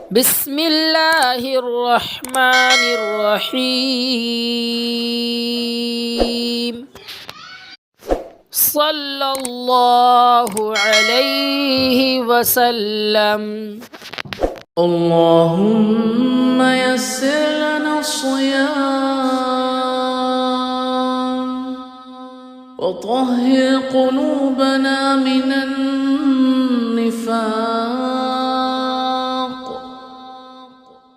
بسم الله الرحمن الرحيم. صلى الله عليه وسلم. اللهم يسر لنا الصيام وطهر قلوبنا من النفاق.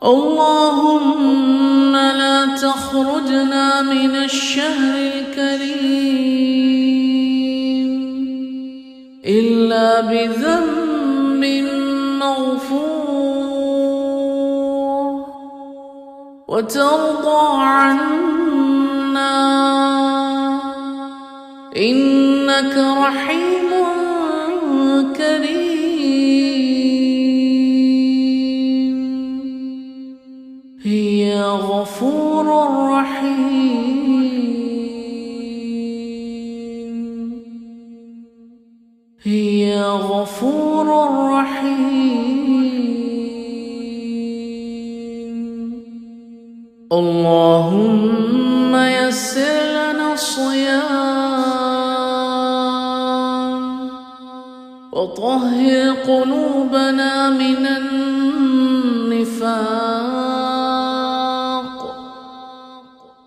اللهم لا تخرجنا من الشهر الكريم إلا بذنب مغفور وترضى عنا إنك رحيم كريم. هي غفور رحيم. هي غفور رحيم. اللهم يسر لنا الصيام وطهر قلوبنا من النفاق.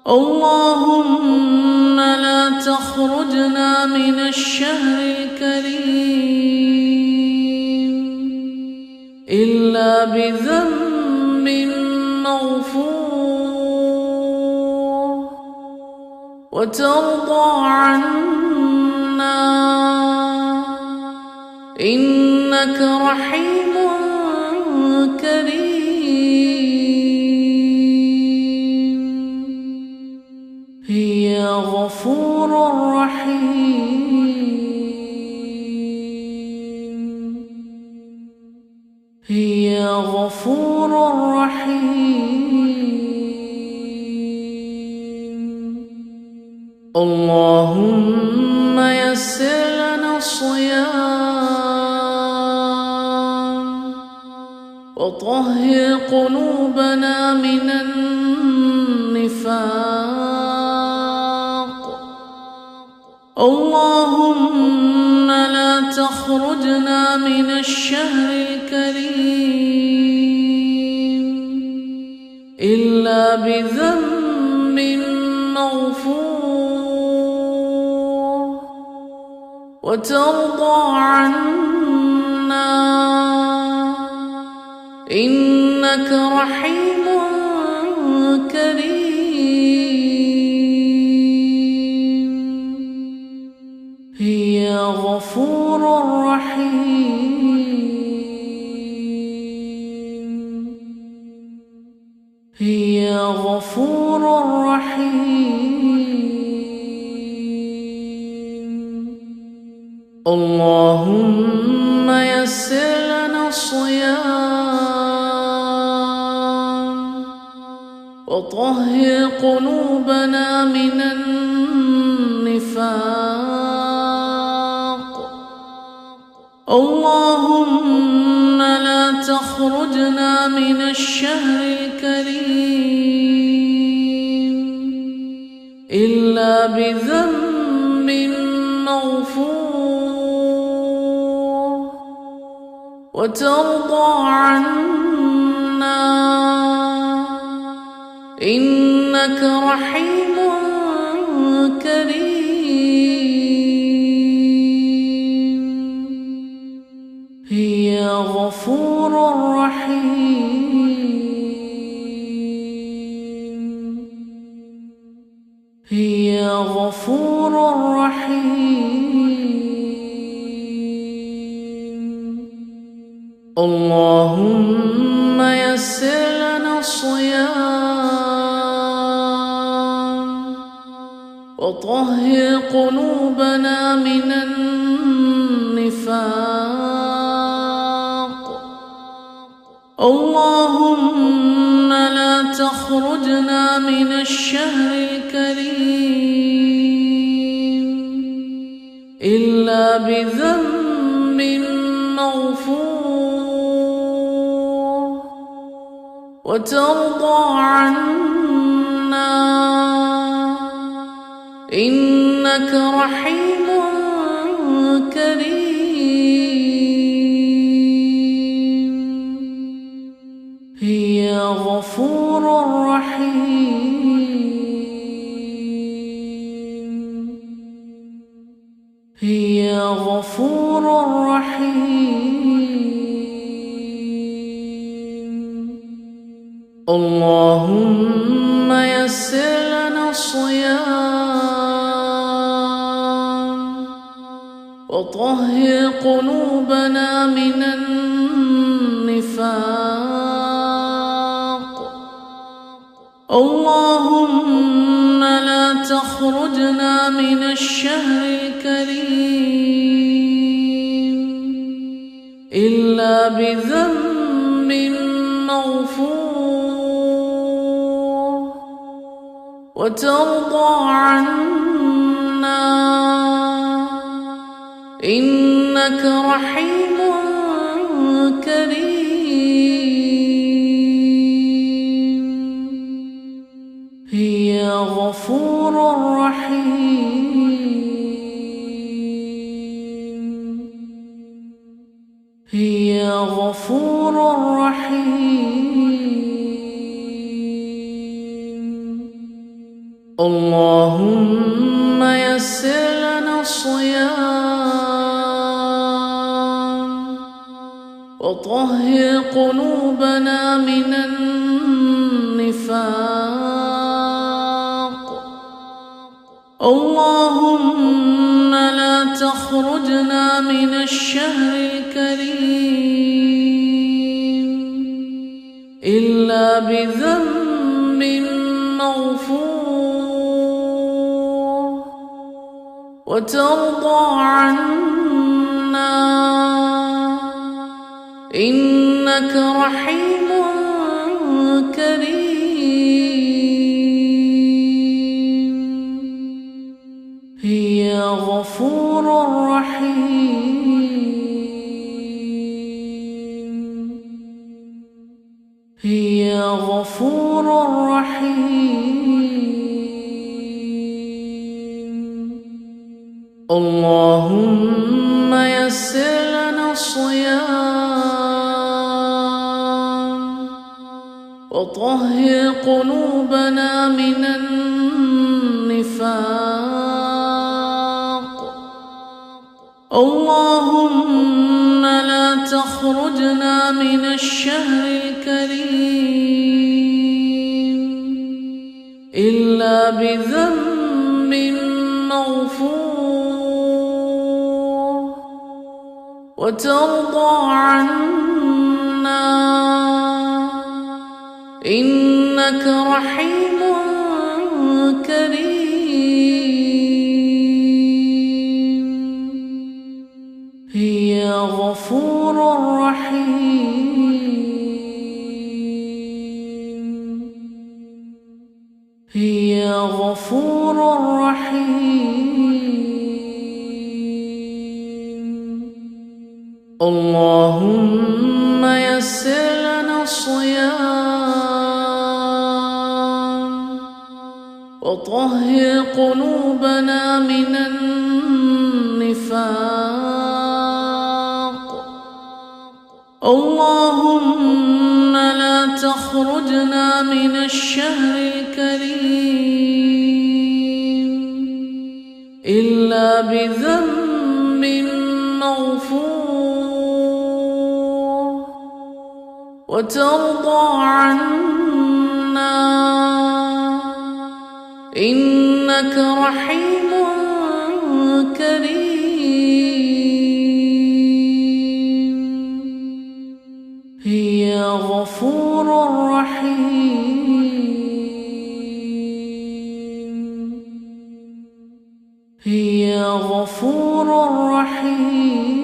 اللهم لا تخرجنا من الشهر الكريم إلا بذنب مغفور وترضى عنا إنك رحيم كريم. هي غفور رحيم. هي غفور رحيم. اللهم يسر لنا الصيام وطهر قلوبنا من النفاق. اللهم لا تخرجنا من الشهر الكريم إلا بذنب مغفور وترضى عنا إنك رحيم كريم. هي غفور رحيم. هي غفور رحيم. اللهم يسر لنا الصيام وطهر قلوبنا من النفاق. اللهم لا تخرجنا من الشهر الكريم إلا بذنب مغفور وترضى عنا إنك رحيم كريم. هي غفور رحيم. هي غفور رحيم. اللهم يسر لنا الصيام وطهر قلوبنا من النفاق. اللهم لا تخرجنا من الشهر الكريم إلا بذنب مغفور وترضى عنا إنك رحيم كريم يا غفور رحيم يا غفور رحيم اللهم يسر لنا الصيام وطهر قلوبنا من النفاق اللهم لا تخرجنا من الشهر الكريم إلا بذنب مغفور وترضى عنا إنك رحيم كريم يا غفور رحيم يا غفور رحيم اللهم يسر لنا الصيام وطهر قلوبنا من النفاق اللهم لا تخرجنا من الشهر الكريم إلا بذنب مغفور وترضى عنا إنك رحيم كريم يا غفور رحيم يا غفور رحيم اللهم يسر لنا الصيام وطهر قلوبنا من النفاق اللهم لا تخرجنا من الشهر الكريم إلا بذنب مغفور وترضى عنا إنك رحيم كريم يا غفور رحيم يا غفور رحيم اللهم يسر لنا الصيام وطهر قلوبنا من النفاق اللهم لا تخرجنا من الشهر الكريم إلا بذنب مغفور وترضى عنا إنك رحيم كريم يا غفور رحيم يا غفور رحيم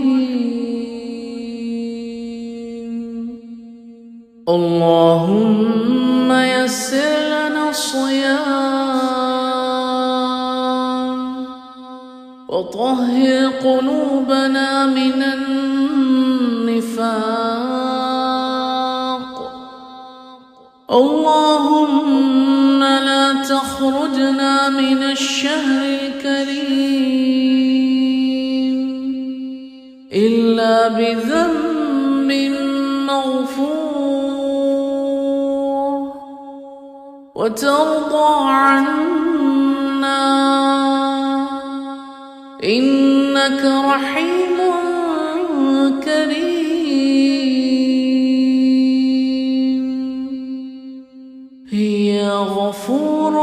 اللهم يسر لنا الصيام وطهر قلوبنا من النفاق اللهم لا تخرجنا من الشهر الكريم إلا بذنب مغفور وترضى عنا إنك رحيم كريم. يا غفور